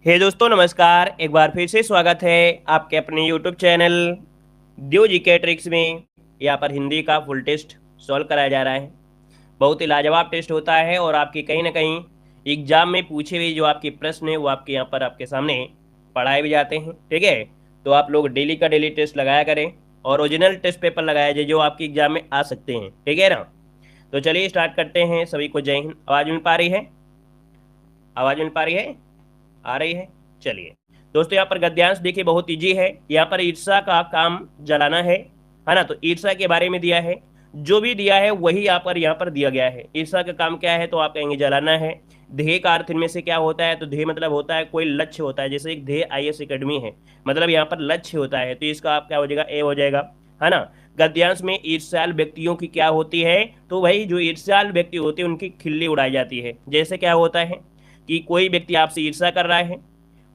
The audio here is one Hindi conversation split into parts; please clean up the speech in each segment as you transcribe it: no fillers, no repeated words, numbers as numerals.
हे दोस्तों नमस्कार। एक बार फिर से स्वागत है आपके अपने यूट्यूब चैनल दियो जीके ट्रिक्स में। यहाँ पर हिंदी का फुल टेस्ट सॉल्व कराया जा रहा है। बहुत ही लाजवाब टेस्ट होता है और आपके कहीं ना कहीं एग्जाम में पूछे हुए जो आपके प्रश्न है वो आपके यहाँ पर आपके सामने पढ़ाए भी जाते हैं। ठीक है, तो आप लोग डेली का डेली टेस्ट लगाया करें और ओरिजिनल टेस्ट पेपर लगाया जाए जो आपके एग्जाम में आ सकते हैं। ठीक है ना, तो चलिए स्टार्ट करते हैं। सभी को जय हिंद। आवाज़ मिल पा रही है? आवाज़ मिल पा रही है? आ रही है? चलिए दोस्तों, यहाँ पर गद्यांश देखिए बहुत इजी है। यहाँ पर ईर्षा का काम जलाना है ना। तो ईर्षा के बारे में दिया है, जो भी दिया है वही यहाँ पर दिया गया है। ईर्षा का काम क्या है तो आप कहेंगे जलाना है। ध्येय का अर्थ इनमें से क्या होता है तो ध्येय मतलब होता है कोई लक्ष्य होता है। जैसे एक ध्येय आईएएस एकेडमी है, मतलब यहाँ पर लक्ष्य होता है, तो इसका आप क्या हो जाएगा, ए हो जाएगा, है ना। गद्यांश में ईर्ष्याल व्यक्तियों की क्या होती है तो भाई जो ईर्ष्याल व्यक्ति होते हैं उनकी खिल्ली उड़ाई जाती है। जैसे क्या होता है कि कोई व्यक्ति आपसे ईर्ष्या कर रहा है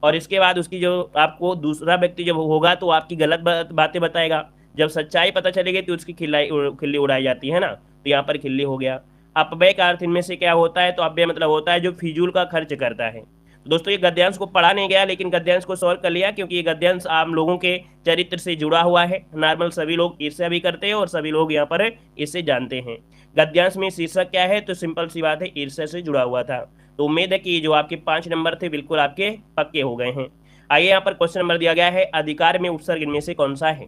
और इसके बाद उसकी जो आपको दूसरा व्यक्ति जब होगा तो आपकी गलत बातें बताएगा। जब सच्चाई पता चलेगी तो उसकी खिल्ली उड़ाई जाती है ना। तो यहाँ पर खिल्ली हो गया। अपव्यय का अर्थ इनमें से क्या होता है तो अपव्यय मतलब होता है जो फिजूल का खर्च करता है। तो दोस्तों ये गद्यांश को पढ़ा नहीं गया, लेकिन गद्यांश को सॉल्व कर लिया क्योंकि ये गद्यांश आम लोगों के चरित्र से जुड़ा हुआ है। नॉर्मल सभी लोग ईर्ष्या भी करते हैं और सभी लोग यहाँ पर इसे जानते हैं। गद्यांश में शीर्षक क्या है तो सिंपल सी बात है, ईर्ष्या से जुड़ा हुआ था। तो उम्मीद है कि जो आपके 5 नंबर थे बिल्कुल आपके पक्के हो गए हैं। आइए यहाँ पर क्वेश्चन नंबर दिया गया है, अधिकार में उपसर्ग इनमें से कौन सा है।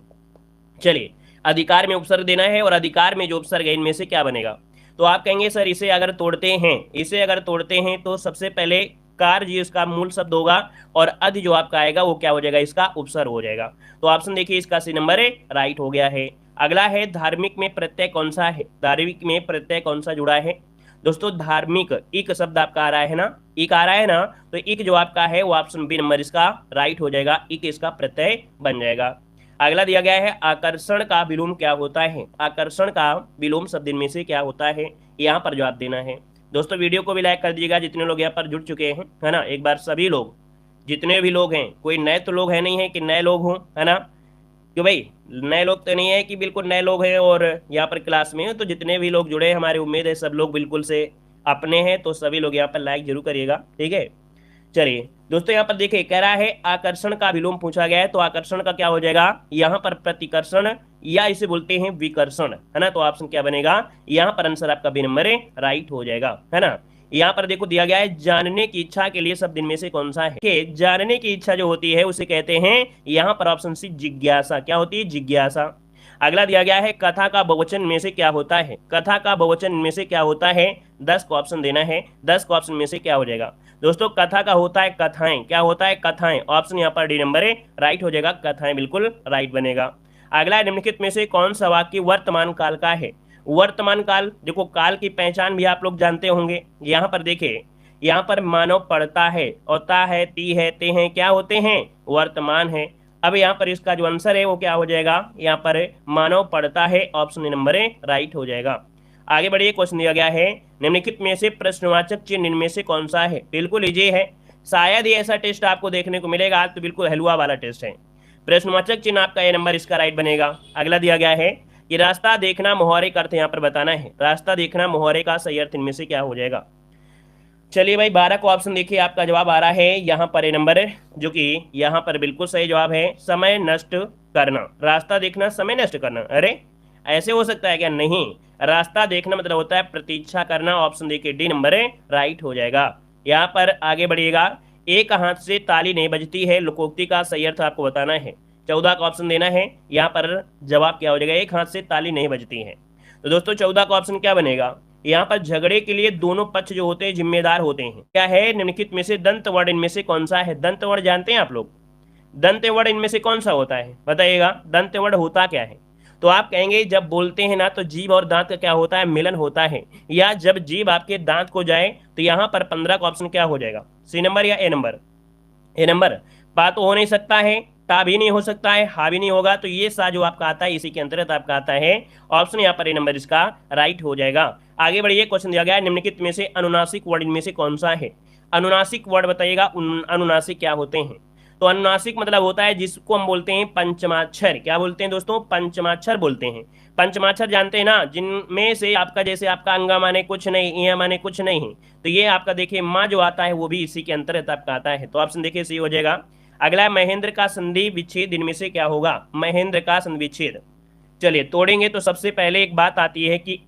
चलिए, अधिकार में उपसर्ग देना है और अधिकार में जो उपसर्ग है इनमें से क्या बनेगा। तो आप कहेंगे सर इसे अगर तोड़ते हैं तो सबसे पहले कार जी इसका मूल शब्द होगा और अधि जो आपका आएगा वो क्या हो जाएगा, इसका उपसर्ग हो जाएगा। तो ऑप्शन देखिए, इसका सी नंबर है, राइट हो गया है। अगला है धार्मिक में प्रत्यय कौन सा है। धार्मिक में प्रत्यय कौन सा जुड़ा है दोस्तों। धार्मिक इक शब्द आपका आ रहा है ना, इक आ रहा है ना, तो इक जो आपका है वो ऑप्शन बी नंबर इसका राइट हो जाएगा। इक इसका प्रत्यय बन जाएगा। अगला दिया गया है आकर्षण का विलोम क्या होता है। आकर्षण का विलोम शब्द इनमें से क्या होता है, यहाँ पर जवाब देना है। दोस्तों वीडियो को भी लाइक कर दीजिएगा जितने लोग यहाँ पर जुड़ चुके हैं, है ना। एक बार सभी लोग, जितने भी लोग हैं, कोई नए तो लोग है नहीं है कि नए लोग हों, है ना। क्यों भाई, नए लोग तो नहीं है कि बिल्कुल नए लोग हैं और यहाँ पर क्लास में हैं। तो जितने भी लोग जुड़े हैं हमारी उम्मीद है सब लोग बिल्कुल से अपने हैं, तो सभी लोग यहाँ पर लाइक जरूर करिएगा। ठीक है, चलिए दोस्तों यहाँ पर देखिए कह रहा है आकर्षण का विलोम पूछा गया है। तो आकर्षण का क्या हो जाएगा, यहाँ पर प्रतिकर्षण या इसे बोलते हैं विकर्षण, है ना। तो ऑप्शन क्या बनेगा, यहाँ पर आंसर आपका बी नंबर राइट हो जाएगा, है ना। यहाँ पर देखो दिया गया है जानने की इच्छा के लिए शब्द इनमें से कौन सा है। कि जानने की इच्छा जो होती है उसे कहते हैं यहाँ पर ऑप्शन सी जिज्ञासा। क्या होती है, जिज्ञासा। अगला दिया गया है कथा का बहुवचन में से क्या होता है। कथा का बहुवचन में से क्या होता है, 10 को ऑप्शन देना है। 10 को ऑप्शन में से क्या हो जाएगा दोस्तों, कथा का होता है कथाएं। क्या होता है, कथाएं। ऑप्शन यहाँ पर डी नंबर है, राइट हो जाएगा। कथाएं बिल्कुल राइट बनेगा। अगला निम्नलिखित में से कौन सा वाक्य वर्तमान काल का है। वर्तमान काल, देखो काल की पहचान भी आप लोग जानते होंगे। यहाँ पर देखिए, यहाँ पर मानव पढ़ता है, औता है, ती है, ते हैं, क्या होते हैं, वर्तमान है। अब यहाँ पर इसका जो आंसर है वो क्या हो जाएगा, यहाँ पर मानव पढ़ता है, ऑप्शन नंबर राइट हो जाएगा। आगे बढ़िए, क्वेश्चन दिया गया है निम्नलिखित में से प्रश्नवाचक चिन्ह इनमें से कौन सा है। बिल्कुल इजी है, शायद ही ऐसा टेस्ट आपको देखने को मिलेगा, आज तो बिल्कुल हलवा वाला टेस्ट है। प्रश्नवाचक चिन्ह आपका ए नंबर इसका राइट बनेगा। अगला दिया गया है कि रास्ता देखना मोहरे का अर्थ यहाँ पर बताना है। रास्ता देखना मोहरे का सही अर्थ इनमें से क्या हो जाएगा। चलिए भाई 12 को ऑप्शन देखिए, आपका जवाब आ रहा है यहाँ पर ए नंबर, जो कि यहाँ पर बिल्कुल सही जवाब है, समय नष्ट करना। रास्ता देखना समय नष्ट करना, अरे ऐसे हो सकता है क्या, नहीं। रास्ता देखना मतलब होता है प्रतीक्षा करना। ऑप्शन देखिए डी नंबर राइट हो जाएगा। यहाँ पर आगे बढ़िएगा, एक हाथ से ताली नहीं बजती है लोकोक्ति का सही अर्थ आपको बताना है। 14 का ऑप्शन देना है। यहाँ पर जवाब क्या हो जाएगा, एक हाथ से ताली नहीं बजती है। तो दोस्तों 14 का ऑप्शन क्या बनेगा, यहाँ पर झगड़े के लिए दोनों पक्ष जो होते हैं जिम्मेदार होते हैं। क्या है, निम्नलिखित में से दंत वर्ण इनमें से कौन सा है। दंत वर्ण जानते हैं आप लोग, दंत वर्ण इनमें से कौन सा होता है, बताइएगा। दंत वर्ण होता क्या है, तो आप कहेंगे जब बोलते हैं ना तो जीभ और दांत का क्या होता है, मिलन होता है। या जब जीभ आपके दांत को जाए तो यहाँ पर 15 का ऑप्शन क्या हो जाएगा, सी नंबर या ए नंबर। ए नंबर। पा तो हो नहीं सकता है, ता भी नहीं हो सकता है, हा भी नहीं होगा, तो ये सा जो आपका आता है इसी के अंतर्गत आपका आता है। ऑप्शन यहाँ पर ए नंबर इसका राइट हो जाएगा। आगे बढ़िए, क्वेश्चन दिया गया है निम्नलिखित में से अनुनासिक वर्ड इनमें से कौन सा है। अनुनासिक वर्ड बताइएगा, अनुनासिक क्या होते हैं। तो अनुनासिक मतलब होता है जिसको हम बोलते हैं पंचमाक्षर। क्या बोलते हैं दोस्तों? पंचमाक्षर बोलते हैं। पंचमाक्षर जानते हैं ना, जिनमें से आपका जैसे आपका अंगा माने कुछ नहीं, इया माने कुछ नहीं, तो ये आपका देखिए माँ जो आता है वो भी इसी के अंतर्गत आपका आता है। तो ऑप्शन देखिए सही हो जाएगा। अगला है महेंद्र का संधि विच्छेद इनमें से क्या होगा? महेंद्र का संधि विच्छेद। चलिए तोड़ेंगे तो सबसे पहले एक बात आती है कि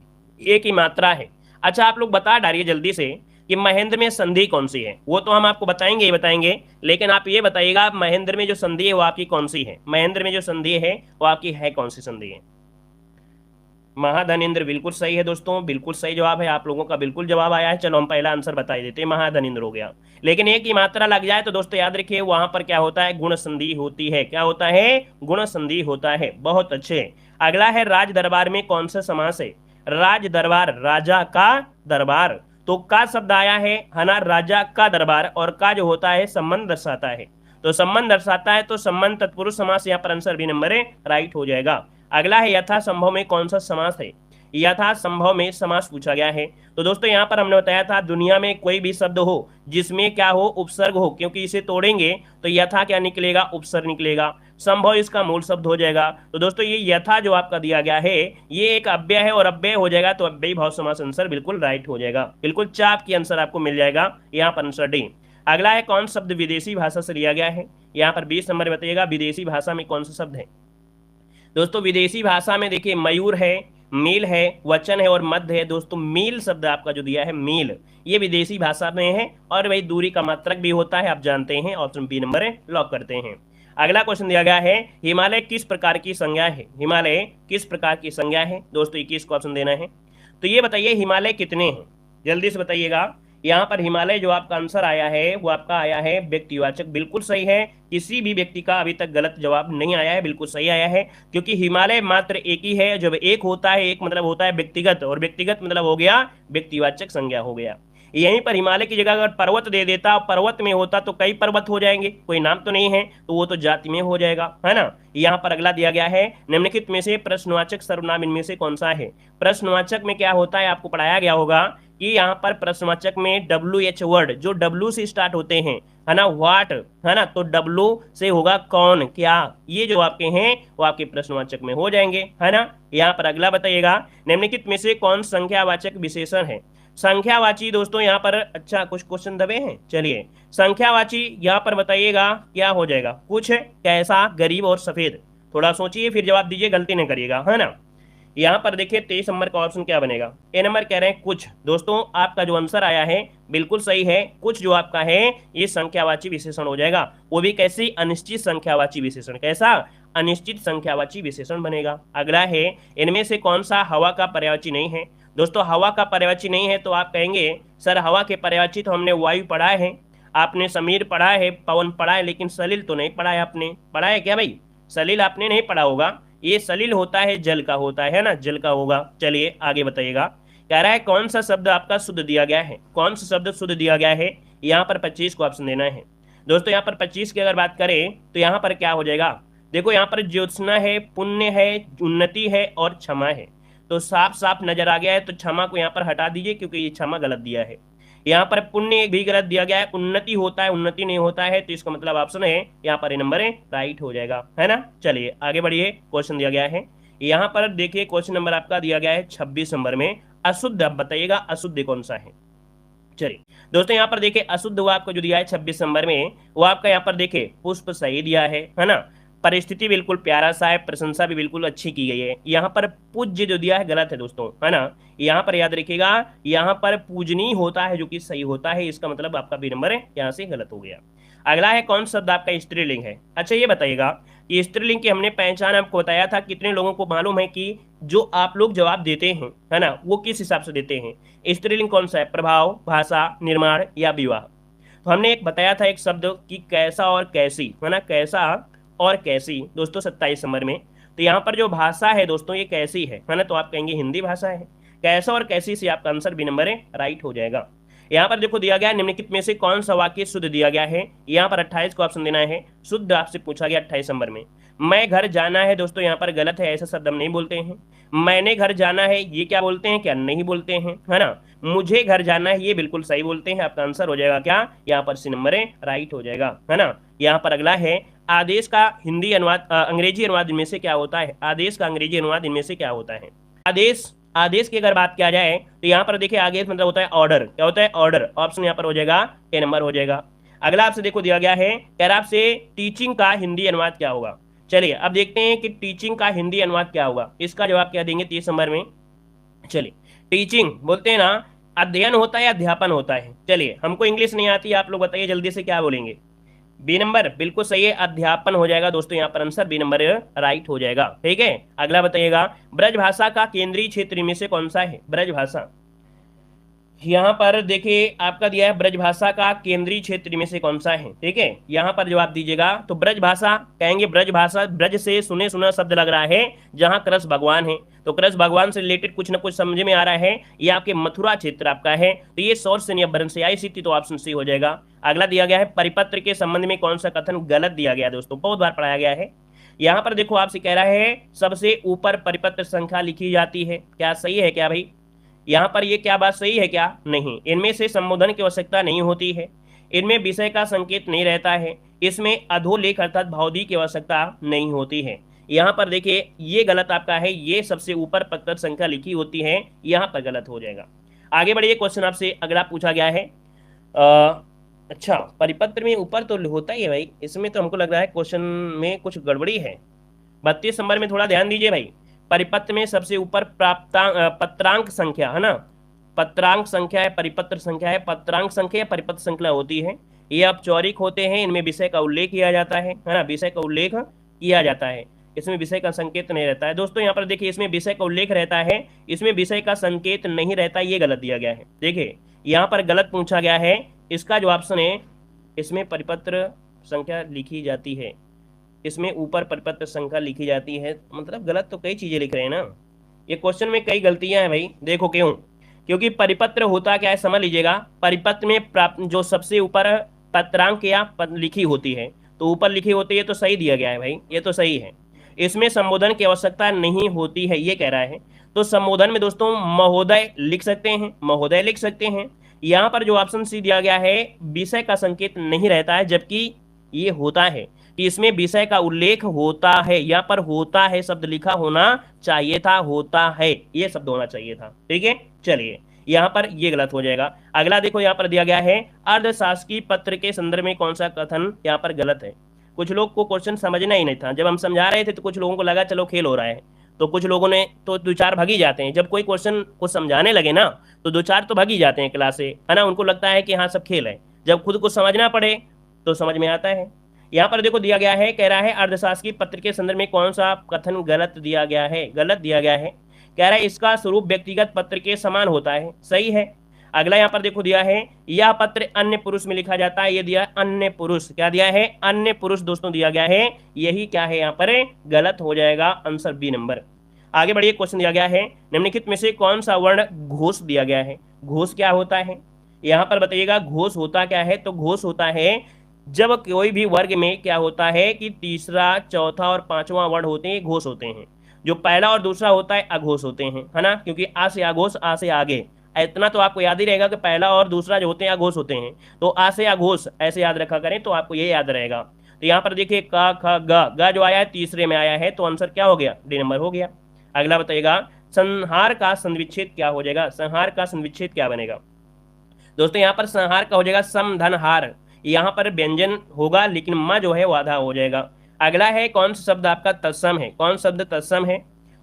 एक ही मात्रा है। अच्छा आप लोग बता डालिए जल्दी से कि महेंद्र में संधि कौन सी है। वो तो हम आपको बताएंगे ही बताएंगे, लेकिन आप ये बताइएगा महेंद्र में जो संधि है वो आपकी कौन सी है? महेंद्र में जो संधि है वो आपकी है कौन सी संधि है? महाधनेन्द्र बिल्कुल सही है दोस्तों, बिल्कुल सही जवाब है। आप लोगों का बिल्कुल जवाब आया है। चलो हम पहला आंसर बता ही देते हैं, महाधनेन्द्र हो गया। लेकिन एक ही मात्रा लग जाए तो दोस्तों याद रखिए वहां पर क्या होता है? गुण संधि होती है। क्या होता है? गुण संधि होता है। बहुत अच्छे। अगला है राज दरबार में कौन सा समास है? राज दरबार, राजा का दरबार, तो का शब्द आया है ना, राजा का दरबार, और का जो होता है संबंध दर्शाता है, तो संबंध दर्शाता है, तो संबंध तत्पुरुष समास यहाँ पर आंसर बी नंबर है राइट हो जाएगा। अगला है यथा संभव में कौन सा समास है? यथा संभव में समास पूछा गया है। तो दोस्तों यहाँ पर हमने बताया था दुनिया में कोई भी शब्द हो जिसमें क्या हो? उपसर्ग हो, क्योंकि इसे तोड़ेंगे तो यथा क्या निकलेगा? उपसर्ग निकलेगा। संभव इसका मूल शब्द हो जाएगा। तो दोस्तों ये यथा जो आपका दिया गया है ये एक अव्यय है, और अव्यय हो जाएगा तो अव्ययी भाव समास आंसर बिल्कुल राइट हो जाएगा। बिल्कुल चाप की आंसर आपको मिल जाएगा यहाँ पर आंसर डी। अगला है कौन शब्द विदेशी भाषा से लिया गया है? यहाँ पर 20 नंबर बताइएगा विदेशी भाषा में कौन सा शब्द है। दोस्तों विदेशी भाषा में देखिए मयूर है, मील है, वचन है और मध्य है। दोस्तों मील शब्द आपका जो दिया है मील, ये विदेशी भाषा में है, और वही दूरी का मात्रक भी होता है, आप जानते हैं। ऑप्शन बी नंबर लॉक करते हैं। अगला क्वेश्चन दिया गया है हिमालय किस प्रकार की संज्ञा है? हिमालय किस प्रकार की संज्ञा है? दोस्तों 21 को ऑप्शन देना है। तो ये बताइए हिमालय कितने हैं, जल्दी से बताइएगा। यहाँ पर हिमालय जो आपका आंसर आया है वो आपका आया है व्यक्तिवाचक। बिल्कुल सही है, किसी भी व्यक्ति का अभी तक गलत जवाब नहीं आया है, बिल्कुल सही आया है, क्योंकि हिमालय मात्र एक ही है। जब एक होता है, एक मतलब होता है व्यक्तिगत, और व्यक्तिगत मतलब हो गया व्यक्तिवाचक संज्ञा हो गया। यहीं पर हिमालय की जगह अगर पर्वत दे देता, पर्वत में होता तो कई पर्वत हो जाएंगे, कोई नाम तो नहीं है, तो वो तो जाति में हो जाएगा, है ना। यहाँ पर अगला दिया गया है निम्नलिखित में से प्रश्नवाचक सर्वनाम इनमें से कौन सा है? प्रश्नवाचक में क्या होता है आपको पढ़ाया गया होगा कि यहाँ पर प्रश्नवाचक में WH वर्ड जो W से स्टार्ट होते हैं, है ना, व्हाट, है ना, तो W से होगा कौन, क्या, ये जो आपके हैं वो आपके प्रश्नवाचक में हो जाएंगे, है ना। यहाँ पर अगला बताइएगा निम्नलिखित में से कौन संख्यावाचक विशेषण है? संख्यावाची दोस्तों यहाँ पर अच्छा कुछ क्वेश्चन दबे हैं, चलिए संख्यावाची यहाँ पर बताइएगा क्या हो जाएगा? कुछ, कैसा, गरीब और सफेद। थोड़ा सोचिए फिर जवाब दीजिए, गलती नहीं करिएगा, है ना। यहाँ पर देखिए 23 नंबर का ऑप्शन क्या बनेगा? ए नंबर कह रहे हैं कुछ। दोस्तों आपका जो आंसर आया है बिल्कुल सही है, कुछ जो आपका है ये संख्यावाची विशेषण हो जाएगा। वो भी कैसी? अनिश्चित संख्यावाची विशेषण। कैसा? अनिश्चित संख्यावाची विशेषण बनेगा। अगला है इनमें से कौन सा हवा का पर्यायवाची नहीं है? दोस्तों हवा का पर्यायवाची नहीं है तो आप कहेंगे सर हवा के पर्यायवाची तो हमने वायु पढ़ा है, आपने समीर पढ़ा है, पवन पढ़ा है, लेकिन सलिल तो नहीं पढ़ा है। आपने पढ़ा है क्या भाई? सलिल आपने नहीं पढ़ा होगा, ये सलिल होता है जल का होता है ना, जल का होगा। चलिए आगे बताइएगा। कह रहा है कौन सा शब्द आपका शुद्ध दिया गया है? कौन सा शब्द शुद्ध दिया गया है? यहाँ पर 25 को ऑप्शन देना है। दोस्तों यहाँ पर 25 की अगर बात करें तो यहाँ पर क्या हो जाएगा? देखो यहाँ पर ज्योत्सना है, पुण्य है, उन्नति है और क्षमा है, तो साफ साफ नजर आ गया है। तो क्षमा को यहाँ पर हटा दीजिए क्योंकि ये क्षमा गलत दिया है। यहाँ पर पुण्य भी गलत दिया गया है, उन्नति होता है, उन्नति नहीं होता है, तो इसका मतलब ऑप्शन है यहाँ पर नंबर राइट हो जाएगा, है ना। चलिए आगे बढ़िए। क्वेश्चन दिया गया है यहाँ पर देखिए, क्वेश्चन नंबर आपका दिया गया है 26 नंबर में अशुद्ध। अब बताइएगा अशुद्ध कौन सा है? चलिए दोस्तों यहाँ पर देखिए अशुद्ध वो आपको जो दिया है 26 नंबर में वो आपका यहाँ पर देखिए पुष्प सही दिया है ना। परिस्थिति बिल्कुल प्यारा सा है, प्रशंसा भी बिल्कुल अच्छी की गई है। यहाँ पर पूज्य जो दिया है गलत है दोस्तों, है ना। यहाँ पर याद रखिएगा यहाँ पर पूजनीय होता है जो कि सही होता है, इसका मतलब आपका बी नंबर यहाँ से गलत हो गया। अगला है कौन शब्द आपका स्त्रीलिंग है? अच्छा ये बताइएगा कि स्त्रीलिंग की हमने पहचान आपको बताया था, कितने लोगों को मालूम है कि जो आप लोग जवाब देते हैं, है ना, वो किस हिसाब से देते हैं? स्त्रीलिंग कौन सा है? प्रभाव, भाषा, निर्माण या विवाह। तो हमने एक बताया था एक शब्द कि कैसा और कैसी, है ना, कैसा और कैसी दोस्तों 27 नंबर में। तो यहाँ पर जो भाषा है दोस्तों ये कैसी है ना, तो आप कहेंगे हिंदी भाषा है। कैसा और कैसी से आपका आंसर बी नंबर राइट हो जाएगा। यहाँ पर देखो दिया गया निम्नलिखित में से कौन सा वाक्य शुद्ध दिया गया है? यहाँ पर 28 को ऑप्शन देना है। शुद्ध आपसे पूछा गया 28 नंबर में। मैं घर जाना है दोस्तों यहाँ पर गलत है, ऐसा शब्द हम नहीं बोलते हैं। मैंने घर जाना है ये क्या बोलते हैं, क्या नहीं बोलते हैं, है ना। मुझे घर जाना है ये बिल्कुल सही बोलते हैं। आपका आंसर हो जाएगा क्या, यहाँ पर सी नंबर राइट हो जाएगा, है ना। यहाँ पर अगला है, आदेश का हिंदी अनुवाद अंग्रेजी अनुवाद इनमें से क्या होता है। आदेश का अंग्रेजी अनुवाद इनमें से क्या होता है। आदेश, आदेश की अगर बात किया जाए तो यहाँ पर देखिए आदेश मतलब होता है ऑर्डर। क्या होता है, ऑर्डर। ऑप्शन यहाँ पर हो जाएगा ए नंबर हो जाएगा। अगला आपसे देखो दिया गया है, कह रहा आपसे टीचिंग का हिंदी अनुवाद क्या होगा। चलिए अब देखते हैं कि टीचिंग का हिंदी अनुवाद क्या होगा। इसका जवाब क्या देंगे 30 नंबर में। चलिए, टीचिंग बोलते हैं ना, अध्ययन होता है, अध्यापन होता है। चलिए, हमको इंग्लिश नहीं आती, आप लोग बताइए जल्दी से क्या बोलेंगे। बी नंबर बिल्कुल सही है, अध्यापन हो जाएगा दोस्तों। यहाँ पर आंसर बी नंबर राइट हो जाएगा। ठीक है, अगला बताइएगा, ब्रजभाषा का केंद्रीय क्षेत्र में से कौन सा है। ब्रजभाषा, यहाँ पर देखिए आपका दिया है ब्रजभाषा का केंद्रीय क्षेत्र में से कौन सा है। ठीक है, यहाँ पर जवाब दीजिएगा। तो ब्रजभाषा कहेंगे, ब्रजभाषा ब्रज से सुने सुना शब्द लग रहा है, जहाँ कृष्ण भगवान है, तो कृष्ण भगवान से रिलेटेड कुछ ना कुछ समझ में आ रहा है। ये आपके मथुरा क्षेत्र आपका है, तो ये सौर से अपभ्रंश से आई सी थी, तो ऑप्शन सी हो जाएगा। अगला दिया गया है, परिपत्र के संबंध में कौन सा कथन गलत दिया गया दोस्तों, बहुत बार पढ़ाया गया है। यहाँ पर देखो आपसे कह रहा है सबसे ऊपर परिपत्र संख्या लिखी जाती है, क्या सही है क्या भाई। यहाँ पर ये क्या बात सही है क्या, नहीं। इनमें से संबोधन की आवश्यकता नहीं होती है, इनमें विषय का संकेत नहीं रहता है, इसमें अधोलेख अर्थात भावदी की आवश्यकता नहीं होती है। यहाँ पर देखिए ये गलत आपका है, ये सबसे ऊपर पत्र संख्या लिखी होती है, यहाँ पर गलत हो जाएगा। आगे बढ़िए, क्वेश्चन आपसे अगला पूछा गया है। अच्छा, परिपत्र में ऊपर तो होता ही है भाई, इसमें तो हमको लग रहा है क्वेश्चन में कुछ गड़बड़ी है। 32 नंबर में थोड़ा ध्यान दीजिए भाई। परिपत्र में सबसे ऊपर पत्रांक संख्या है ना, पत्रांक संख्या है, परिपत्र संख्या है, पत्रांक संख्या परिपत्र संख्या होती है। ये औपचारिक होते हैं, इनमें विषय का उल्लेख किया जाता है ना, विषय का उल्लेख किया जाता है, इसमें विषय का संकेत नहीं रहता है। दोस्तों यहाँ पर देखिए, इसमें विषय का उल्लेख रहता है, इसमें विषय का संकेत नहीं रहता, ये गलत दिया गया है। देखिए यहाँ पर गलत पूछा गया है, इसका जो ऑप्शन है, इसमें परिपत्र संख्या लिखी जाती है, इसमें ऊपर परिपत्र संख्या लिखी जाती है, मतलब गलत तो कई चीजें लिख रहे हैं ना। ये क्वेश्चन में कई गलतियां हैं भाई, देखो क्यों, क्योंकि परिपत्र होता क्या है समझ लीजिएगा। परिपत्र में प्राप्त जो सबसे ऊपर पत्रांक या लिखी होती है, तो ऊपर लिखी होती है, तो सही दिया गया है भाई, ये तो सही है। इसमें संबोधन की आवश्यकता नहीं होती है, ये कह रहा है। तो संबोधन में दोस्तों महोदय लिख सकते हैं, महोदय लिख सकते हैं। यहाँ पर जो ऑप्शन सी दिया गया है, विषय का संकेत नहीं रहता है, जबकि ये होता है कि इसमें विषय का उल्लेख होता है। यहाँ पर होता है शब्द लिखा होना चाहिए था, होता है ये शब्द होना चाहिए था। ठीक है, चलिए यहाँ पर ये गलत हो जाएगा। अगला देखो यहाँ पर दिया गया है, अर्धशासकीय पत्र के संदर्भ में कौन सा कथन यहाँ पर गलत है। कुछ लोग को क्वेश्चन समझना ही नहीं था, जब हम समझा रहे थे तो कुछ लोगों को लगा चलो खेल हो रहा है, तो कुछ लोगों ने तो 2-4 भागी जाते हैं। जब कोई क्वेश्चन को समझाने लगे ना, तो 2-4 तो भागी जाते हैं क्लास से, है ना। उनको लगता है कि हाँ सब खेल है, जब खुद को समझना पड़े तो समझ में आता है। यहाँ पर देखो दिया गया है, कह रहा है अर्धशासकीय पत्र के संदर्भ में कौन सा कथन गलत दिया गया है, गलत दिया गया है। कह रहा है इसका स्वरूप व्यक्तिगत पत्र के समान होता है, सही है। अगला यहाँ पर देखो दिया है, यह पत्र अन्य पुरुष में लिखा जाता है, ये दिया अन्य पुरुष, क्या दिया है, अन्य पुरुष दोस्तों दिया गया है, यही क्या है यहाँ पर गलत हो जाएगा, आंसर बी नंबर। आगे बढ़िए, क्वेश्चन दिया गया है, निम्नलिखित में से कौन सा वर्ण घोष दिया गया है। घोष क्या होता है, यहाँ पर बताइएगा। घोष होता क्या है, तो घोष होता है जब कोई भी वर्ग में क्या होता है कि तीसरा, चौथा और पांचवा वर्ण होते हैं, घोष होते हैं। जो पहला और दूसरा होता है अघोष होते हैं, है ना, क्योंकि आ से अघोष, आ से आगे। इतना तो आपको याद ही रहेगा कि पहला और दूसरा जो होते हैं अघोष होते हैं, तो आ से अघोष ऐसे याद रखा करें, तो आपको ये याद रहेगा। तो यहाँ पर देखिए क ख ग जो आया है तीसरे में आया है, तो आंसर क्या हो गया, डी नंबर हो गया। अगला बताइएगा, संहार का संविच्छेद क्या हो जाएगा। संहार का संविच्छेद क्या बनेगा दोस्तों, यहाँ पर संहार का हो जाएगा समधनहार। यहाँ पर व्यंजन होगा, लेकिन म जो है वो आधा हो जाएगा। अगला है, कौन सा शब्द आपका तत्सम है, कौन शब्द तत्सम है।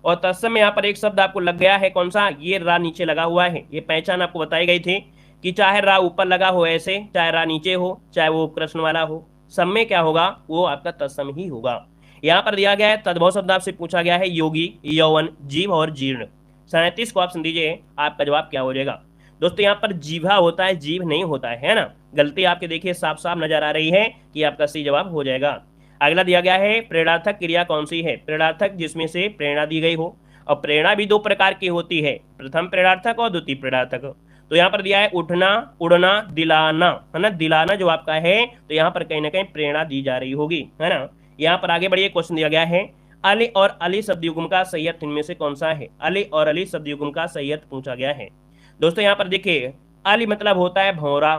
और तत्सम में यहाँ पर एक शब्द आपको लग गया है, कौन सा, ये रा नीचे लगा हुआ है। ये पहचान आपको बताई गई थी कि चाहे रा ऊपर लगा हो ऐसे, चाहे रा नीचे हो, चाहे वो प्रश्न वाला हो, सब में क्या होगा, वो आपका तत्सम ही होगा। यहाँ पर दिया गया है तद्भव शब्द आपसे पूछा गया है, योगी, यौवन, जीव और जीर्ण। 37 को ऑप्शन दीजिए, आपका जवाब क्या हो जाएगा। दोस्तों यहाँ पर जीवा होता है, जीव नहीं होता है ना। गलती आपके देखिए साफ साफ नजर आ रही है कि आपका सही जवाब हो जाएगा। अगला दिया गया है, प्रेरणार्थक क्रिया कौन सी है। प्रेरणार्थक जिसमें से प्रेरणा दी गई हो, और प्रेरणा भी 2 प्रकार की होती है, प्रथम प्रेरणार्थक और द्वितीय प्रेरणार्थक। तो यहाँ पर दिया है उठना, उड़ना, दिलाना, है ना। दिलाना जो आपका है, तो यहाँ पर कहीं ना कहीं प्रेरणा दी जा रही होगी, है ना। यहाँ पर आगे बढ़िए, क्वेश्चन दिया गया है अली और अली शब्द युग्म का सही अर्थ इनमें से कौन सा है? अली और अली शब्द युग्म का सही अर्थ पूछा गया है। दोस्तों यहाँ पर देखिए, अली मतलब होता है भौरा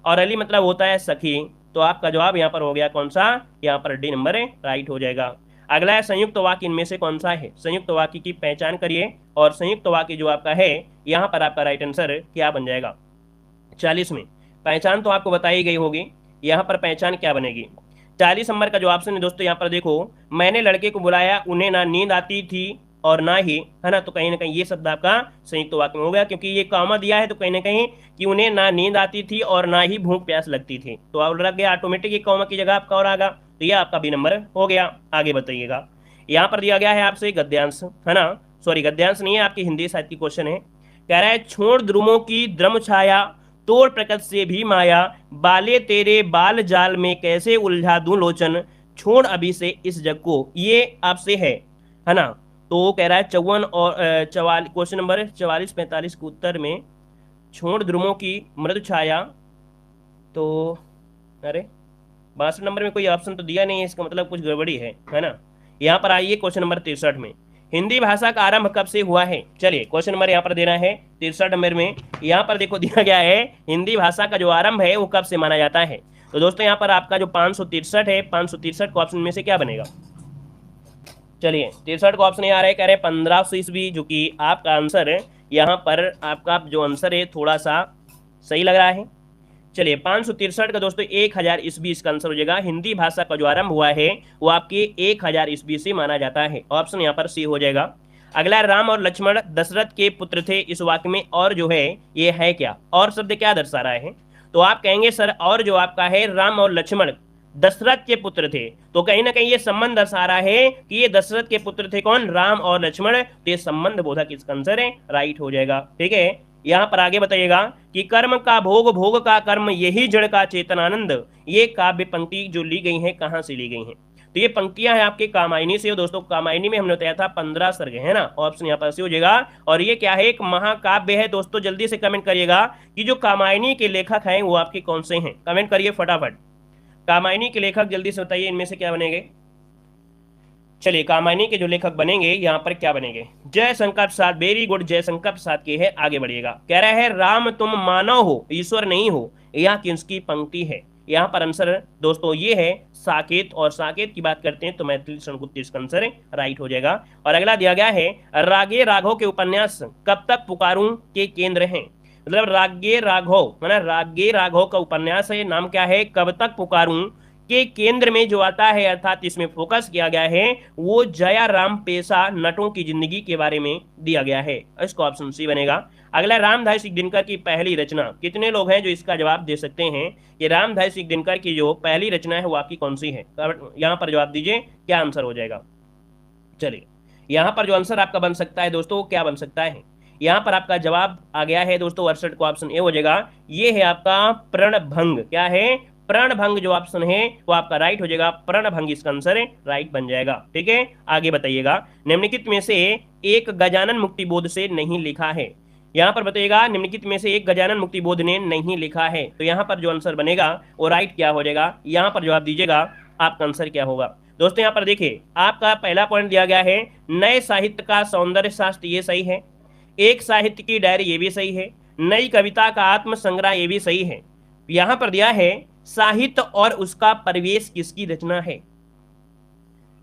और अली मतलब होता है सखी, तो आपका जवाब यहाँ पर हो गया कौन सा? यहाँ पर डी नंबर राइट हो जाएगा। अगला है संयुक्त वाक्य इनमें से कौन सा है? संयुक्त वाक्य की पहचान करिए और संयुक्त वाक्य जो आपका है यहाँ पर आपका राइट आंसर क्या बन जाएगा? 40 में पहचान तो आपको बताई गई होगी, यहाँ पर पहचान क्या बनेगी? 40 नंबर का जो ऑप्शन है दोस्तों, यहाँ पर देखो, मैंने लड़के को बुलाया, उन्हें ना नींद आती थी और ना ही, है ना, तो कहीं ना कहीं ये शब्द आपका संयुक्त वाक्य में हो गया, क्योंकि ये कॉमा दिया है तो कहीं ना कहीं कि उन्हें ना नींद आती थी और ना ही भूख प्यास लगती थी, तो अब लग गया ऑटोमेटिक ये कॉमा की जगह आपका और आगा, तो ये आपका बी नंबर हो गया। आगे बताइएगा, यहाँ पर दिया गया है आपसे गद्यांश, है ना, सॉरी गद्यांश नहीं है, आपकी हिंदी साहित्य की क्वेश्चन है। कह रहा है छोड़ द्रुमों की द्रम छाया, तोड़ प्रकृति से भी माया, बाले तेरे बाल जाल में कैसे उलझा दूं लोचन, छोड़ अभी से इस जग को, ये आपसे है ना। तो कह रहा है 54 और 44, क्वेश्चन नंबर 44-45 के उत्तर में छोड़ द्रुमों की मृदु छाया, तो अरे 62 नंबर में कोई ऑप्शन तो दिया नहीं है, इसका मतलब कुछ गड़बड़ी है ना। यहाँ पर आइए क्वेश्चन नंबर 63 में, हिंदी भाषा का आरंभ कब से हुआ है? चलिए क्वेश्चन नंबर यहाँ पर देना है 63 नंबर में, यहाँ पर देखो दिया गया है हिंदी भाषा का जो आरंभ है वो कब से माना जाता है। तो दोस्तों यहाँ पर आपका जो 563 है, 563 का ऑप्शन में से क्या बनेगा? चलिए 63 का ऑप्शन यहाँ आ रहा है, कह रहे 1500 ईस्वी, जो कि आपका आंसर यहाँ पर आपका जो आंसर है थोड़ा सा सही लग रहा है। चलिए 563 का दोस्तों 1000 ईस्वी इसका आंसर हो जाएगा। हिंदी भाषा का जो आरंभ हुआ है वो आपके 1000 ईस्वी से माना जाता है, ऑप्शन यहाँ पर सी हो जाएगा। अगला, राम और लक्ष्मण दशरथ के पुत्र थे, इस वाक्य में और जो है ये है क्या? और शब्द क्या दर्शा रहा है? तो आप कहेंगे सर और जो आपका है राम और लक्ष्मण दशरथ के पुत्र थे, तो कहीं ना कहीं ये संबंध दर्शा रहा है कि ये दशरथ के पुत्र थे, कौन? राम और लक्ष्मण, तो ये संबंध बोधक इसका आंसर है, राइट हो जाएगा। ठीक है, यहाँ पर आगे बताइएगा कि कर्म का भोग, भोग का कर्म, यही जड़ का चेतनानंद, ये काव्य पंक्ति जो ली गई है कहाँ से ली गई है? तो ये पंक्तियां हैं आपके कामायनी से। दोस्तों कामायनी में हमने बताया था 15 सर्ग है ना, ऑप्शन यहाँ पर से हो जाएगा। और ये क्या है? एक महाकाव्य है। दोस्तों जल्दी से कमेंट करिएगा कि जो कामायनी के लेखक हैं वो आपके कौन से हैं, कमेंट करिए फटाफट। कामायनी के लेखक जल्दी से बताइए इनमें से क्या बनेंगे। चलिए कामायनी के जो लेखक बनेंगे यहाँ पर क्या बनेंगे? जयशंकर प्रसाद, वेरी गुड, जयशंकर प्रसाद के है। आगे बढ़िएगा, कह रहा है राम तुम मानव हो ईश्वर नहीं हो, यह किसकी पंक्ति है? यहाँ पर आंसर दोस्तों ये है साकेत, और साकेत की बात करते हैं तो मैथिली शरणगुप्त इसका आंसर राइट हो जाएगा। और अगला दिया गया है रागे राघव के उपन्यास कब तक पुकारूं के केंद्र हैं, मतलब रागे राघव, मतलब रागे राघव का उपन्यास है, नाम क्या है? कब तक पुकारूं के केंद्र में जो आता है, अर्थात इसमें फोकस किया गया है वो जया राम पेशा नटों की जिंदगी के बारे में दिया गया है, इसका ऑप्शन सी बनेगा। अगला, रामधारी सिंह दिनकर की पहली रचना, कितने लोग हैं जो इसका जवाब दे सकते हैं कि रामधारी सिंह दिनकर की जो पहली रचना है वो आपकी कौन सी है? यहाँ पर जवाब दीजिए, क्या आंसर हो जाएगा? चलिए यहाँ पर जो आंसर आपका बन सकता है दोस्तों क्या बन सकता है? यहाँ पर आपका जवाब आ गया है दोस्तों 68 को, ऑप्शन ए हो जाएगा। ये है आपका प्रणभंग, क्या है? प्रणभंग जो ऑप्शन है वो आपका राइट हो जाएगा, प्रणभंग इसका आंसर राइट बन जाएगा। ठीक है, आगे बताइएगा, निम्नलिखित में से एक गजानन मुक्तिबोध से नहीं लिखा है। यहाँ पर बताइएगा निम्नलिखित में से एक गजानन मुक्तिबोध ने नहीं लिखा है, तो यहाँ पर जो आंसर बनेगा वो राइट क्या हो जाएगा? यहाँ पर जवाब दीजिएगा, आपका आंसर क्या होगा? दोस्तों यहाँ पर देखिए आपका पहला पॉइंट दिया गया है नए साहित्य का सौंदर्य शास्त्र, ये सही है। एक साहित्य की डायरी, ये भी सही है। नई कविता का आत्म संग्रह, ये भी सही है। यहाँ पर दिया है साहित्य और उसका परिवेश किसकी रचना है?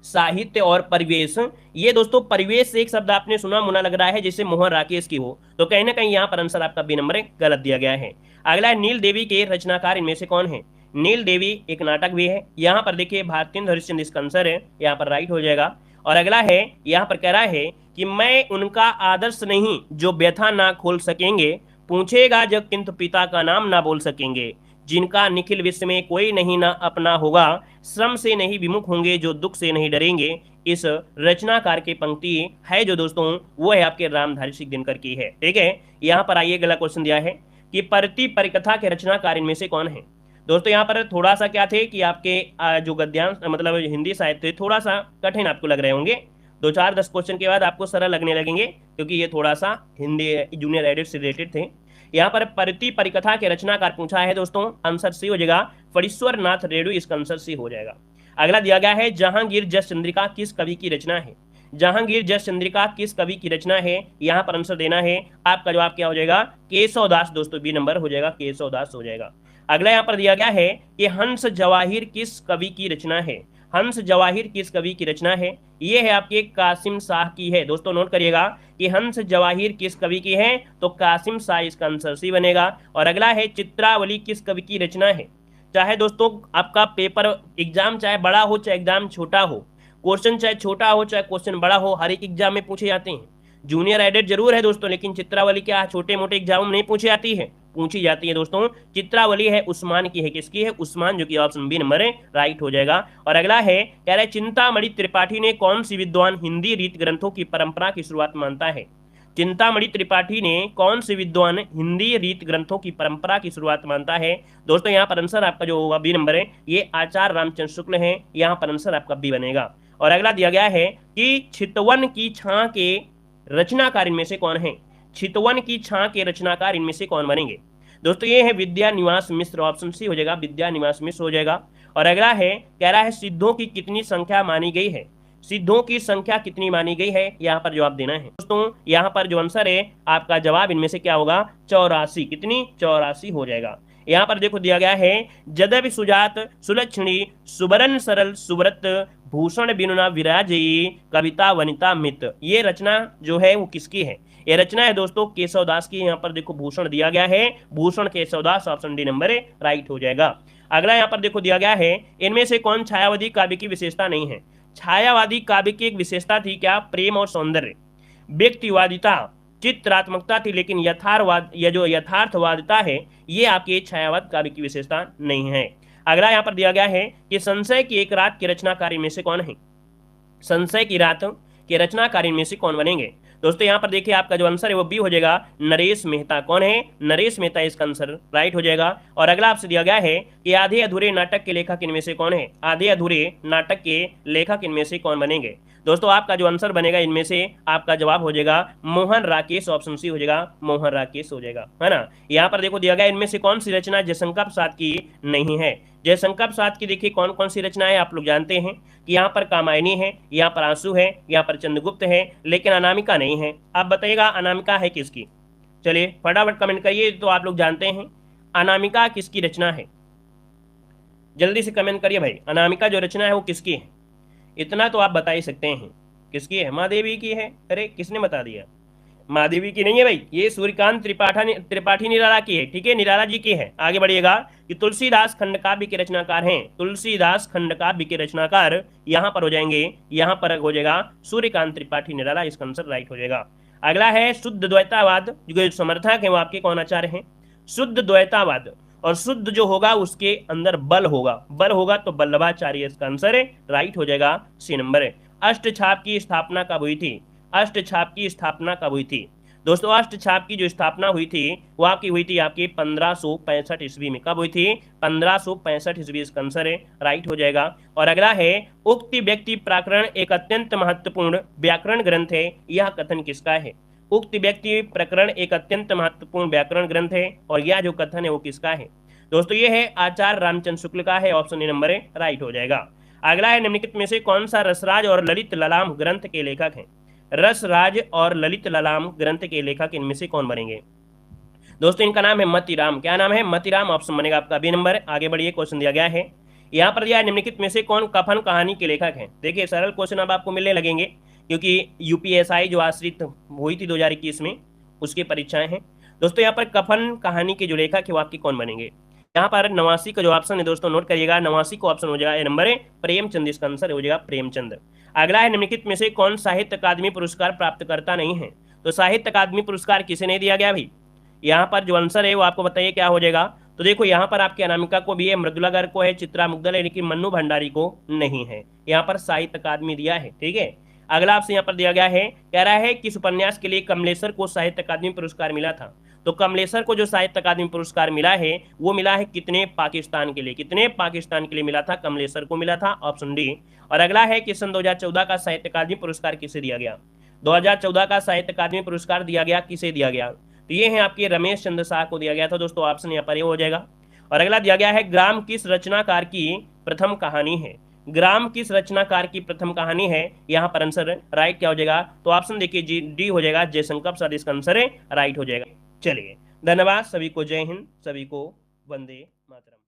साहित्य और परिवेश, ये दोस्तों परिवेश से एक शब्द आपने सुना मुना लग रहा है जैसे मोहन राकेश की हो, तो कहीं ना कहीं यहाँ पर आंसर आपका बी नंबर गलत दिया गया है। अगला है नील देवी के रचनाकार इनमें से कौन है? नील देवी एक नाटक भी है। यहाँ पर देखिए भारतेंद्र हरिश्चंद्र इसका आंसर है, यहाँ पर राइट हो जाएगा। और अगला है यहाँ पर कह रहा है कि मैं उनका आदर्श नहीं जो व्यथा ना खोल सकेंगे, पूछेगा जब किंतु पिता का नाम ना बोल सकेंगे, जिनका निखिल विश्व में कोई नहीं ना अपना होगा, श्रम से नहीं विमुख होंगे जो दुख से नहीं डरेंगे। इस रचनाकार की पंक्ति है जो दोस्तों वो है आपके रामधारी सिंह दिनकर की है। ठीक है, यहाँ पर आइए अगला क्वेश्चन दिया है कि परति परिकथा के रचनाकार इनमें से कौन है? दोस्तों यहाँ पर थोड़ा सा क्या थे कि आपके जो गद्यांश मतलब हिंदी साहित्य थोड़ा सा कठिन आपको लग रहे होंगे, 2-4-10 क्वेश्चन के बाद आपको सरल लगने लगेंगे क्योंकि ये थोड़ा सा हिंदी जूनियर एडिट से रिलेटेड थे। यहाँ पर परति परिकथा के रचनाकार पूछा है दोस्तों, आंसर सी हो जाएगा फणीश्वर नाथ रेणु, इसका आंसर सी हो जाएगा। अगला दिया गया है जहांगीर जस चंद्रिका किस कवि की रचना है। जहांगीर जस चंद्रिका किस कवि की रचना है, यहाँ पर आंसर देना है। आपका जवाब क्या हो जाएगा, केशव दास। दोस्तों बी नंबर हो जाएगा, केशव दास हो जाएगा। अगला यहाँ पर दिया गया है कि हंस जवाहिर किस कवि की रचना है। हंस जवाहिर किस कवि की रचना है, ये है आपके कासिम शाह की है। दोस्तों नोट करिएगा कि हंस जवाहिर किस कवि की है, तो कासिम शाह इसका आंसर सी बनेगा। और अगला है चित्रावली किस कवि की रचना है। चाहे दोस्तों आपका पेपर एग्जाम चाहे बड़ा हो चाहे एग्जाम छोटा हो, क्वेश्चन चाहे छोटा हो चाहे क्वेश्चन बड़ा हो, हर एक एग्जाम में पूछे जाते हैं। जूनियर एडेड जरूर है दोस्तों, लेकिन चित्रावली क्या छोटे मोटे एग्जाम में नहीं पूछी जाती है, पूछी जाती है दोस्तों। चित्रावली है उस्मान की है, किसकी है, उस्मान, जो कि ऑप्शन बी नंबर राइट हो जाएगा। और अगला है कह रहे चिंतामणि त्रिपाठी ने कौन सी विद्वान हिंदी रीत ग्रंथों की परंपरा की शुरुआत मानता है। चिंतामणि त्रिपाठी ने कौन से विद्वान हिंदी रीत ग्रंथों की परंपरा की शुरुआत मानता है। दोस्तों यहाँ पर आंसर आपका जो होगा बी नंबर है, ये आचार्य रामचंद्र शुक्ल है, यहाँ पर आंसर आपका बी बनेगा। और अगला दिया गया है कि चितवन की छां के रचनाकार इनमें से कौन है। चितवन की छां के रचनाकार इनमें से कौन बनेंगे। दोस्तों ये है विद्या निवास मिश्र, ऑप्शन सी हो जाएगा, विद्या निवास मिश्र हो जाएगा। और अगला है कह रहा है सिद्धों की कितनी संख्या मानी गई है। सिद्धों की संख्या कितनी मानी गई है, यहाँ पर जवाब देना है। दोस्तों यहाँ पर जो आंसर है आपका जवाब इनमें से क्या होगा, 84। कितनी, 84 हो जाएगा। यहाँ पर देखो दिया गया है जदवि सुजात सुलक्षणी सुबरन सरल सुव्रत भूषण बिनुना विराजयी कविता वनिता मित, ये रचना जो है वो किसकी है। ये रचना है दोस्तों केशव दास की। यहाँ पर देखो भूषण दिया गया है, भूषण केशव दास, ऑप्शन डी नंबर राइट हो जाएगा। अगला यहाँ पर देखो दिया गया है इनमें से कौन छायावादी काव्य की विशेषता नहीं है। छायावादी काव्य की एक विशेषता थी क्या, प्रेम और सौंदर्य, व्यक्तिवादिता, चित्रात्मकता थी, लेकिन यथार्थवाद या जो यथार्थवादिता है ये आपके छायावाद काव्य की विशेषता नहीं है। अगला यहाँ पर दिया गया है कि संशय की एक रात के रचनाकार में से कौन है। संशय की रात के रचनाकार में से कौन बनेंगे। दोस्तों यहाँ पर देखिए आपका जो आंसर है वो बी हो जाएगा, नरेश मेहता। कौन है, नरेश मेहता, इसका आंसर राइट हो जाएगा। और अगला आपसे दिया गया है कि आधे अधूरे नाटक के लेखक इनमें से कौन है। आधे अधूरे नाटक के लेखक इनमें से कौन बनेंगे। दोस्तों आपका जो आंसर बनेगा इनमें से आपका जवाब हो जाएगा मोहन राकेश, ऑप्शन सी हो जाएगा, मोहन राकेश हो जाएगा, है ना। यहाँ पर देखो दिया गया इनमें से कौन सी रचना जयशंकर प्रसाद की नहीं है। जयशंकर प्रसाद की देखिए कौन कौन सी रचना है, आप लोग जानते हैं कि यहाँ पर कामायनी है, यहाँ पर आंसू है, यहाँ पर चंद्रगुप्त है, लेकिन अनामिका नहीं है। आप बताइएगा अनामिका है किसकी। चलिए फटाफट कमेंट करिए, तो आप लोग जानते हैं अनामिका किसकी रचना है। जल्दी से कमेंट करिए भाई, अनामिका जो रचना है वो किसकी है। इतना तो आप बता ही सकते हैं किसकी है, महादेवी की है। अरे किसने बता दिया, महादेवी की नहीं है भाई, ये सूर्यकांत त्रिपाठी निराला की है, ठीक है, निराला जी की है। आगे बढ़िएगा कि तुलसीदास खंडकाव्य के रचनाकार हैं। तुलसीदास खंडकाव्य के रचनाकार यहाँ पर हो जाएंगे, यहाँ पर हो जाएगा सूर्यकांत त्रिपाठी निराला, इसका आंसर राइट हो जाएगा। अगला है शुद्ध द्वैतावाद, जो समर्थक है वो आपके कौन आचार्य हैं। शुद्ध द्वैतावाद, और शुद्ध जो होगा उसके अंदर बल होगा, बल होगा तो वल्लभाचार्य, इसका आंसर है राइट हो जाएगा, सी नंबर है। अष्टछाप की स्थापना कब हुई थी। अष्टछाप की स्थापना कब हुई थी। दोस्तों अष्टछाप की जो स्थापना हुई थी वो आपकी हुई थी आपकी 1565 ईस्वी में। कब हुई थी, 1565 ईस्वी, इसका आंसर है राइट हो जाएगा। और अगला है उक्ति व्यक्ति प्रकरण एक अत्यंत महत्वपूर्ण व्याकरण ग्रंथ है, यह कथन किसका है। उक्त व्यक्ति प्रकरण एक अत्यंत महत्वपूर्ण व्याकरण ग्रंथ है, और यह जो कथन है वो किसका है। दोस्तों ये है आचार्य रामचंद्र शुक्ल का है, ऑप्शन ए नंबर है राइट हो जाएगा। अगला है निम्नलिखित में से कौन सा रसराज और ललित ललाम ग्रंथ के लेखक हैं। रसराज और ललित ललाम ग्रंथ के लेखक इनमें से कौन बनेंगे। दोस्तों इनका नाम है मतिराम। क्या नाम है, मतिराम, ऑप्शन बनेगा आपका बी नंबर। आगे बढ़िए, क्वेश्चन दिया गया है, यहाँ पर दिया है निम्नलिखित में से कौन कफन कहानी के लेखक हैं। देखिए सरल क्वेश्चन अब आपको मिलने लगेंगे, क्योंकि यूपीएसआई जो आश्रित हुई थी 2021 में उसकी परीक्षाएं हैं। दोस्तों यहाँ पर कफन कहानी के जो लेखक है वो आपके कौन बनेंगे। यहाँ पर 89 का जो ऑप्शन है दोस्तों नोट करिएगा, 89 को ऑप्शन हो जाएगा ए नंबर है प्रेमचंद, इसका आंसर हो जाएगा प्रेमचंद। अगला है निम्नलिखित में से कौन साहित्य अकादमी पुरस्कार प्राप्त करता नहीं है। तो साहित्य अकादमी पुरस्कार किसे नहीं दिया गया भाई, यहाँ पर जो आंसर है वो आपको बताइए क्या हो जाएगा। तो देखो यहाँ पर आपकी अनामिका को भी है, मृदुला गर्ग को है, चित्रा मुग्धल है, लेकिन मन्नू भंडारी को नहीं है। यहाँ पर साहित्य अकादमी दिया है, ठीक है। अगला आपसे यहाँ पर दिया गया है, कह रहा है किस उपन्यास के लिए कमलेश्वर को साहित्य अकादमी पुरस्कार मिला था। तो कमलेश्वर को जो साहित्य अकादमी पुरस्कार मिला है वो मिला है कितने पाकिस्तान के लिए, कितने पाकिस्तान के लिए मिला था, कमलेश्वर को मिला था, ऑप्शन डी। और अगला है कि सन 2014 का साहित्य अकादमी पुरस्कार किसे दिया गया। 2014 का साहित्य अकादमी पुरस्कार दिया गया किसे दिया गया, तो ये है आपके रमेश चंद्र शाह को दिया गया था। दोस्तों ऑप्शन यहाँ पर ये हो जाएगा। और अगला दिया गया है ग्राम किस रचनाकार की प्रथम कहानी है। ग्राम किस रचनाकार की प्रथम कहानी है? यहाँ पर आंसर राइट क्या हो जाएगा? तो ऑप्शन देखिए जी, डी हो जाएगा, जयशंकर प्रसाद इसका आंसर है राइट हो जाएगा। चलिए, धन्यवाद सभी को, जय हिंद, सभी को वंदे मातरम।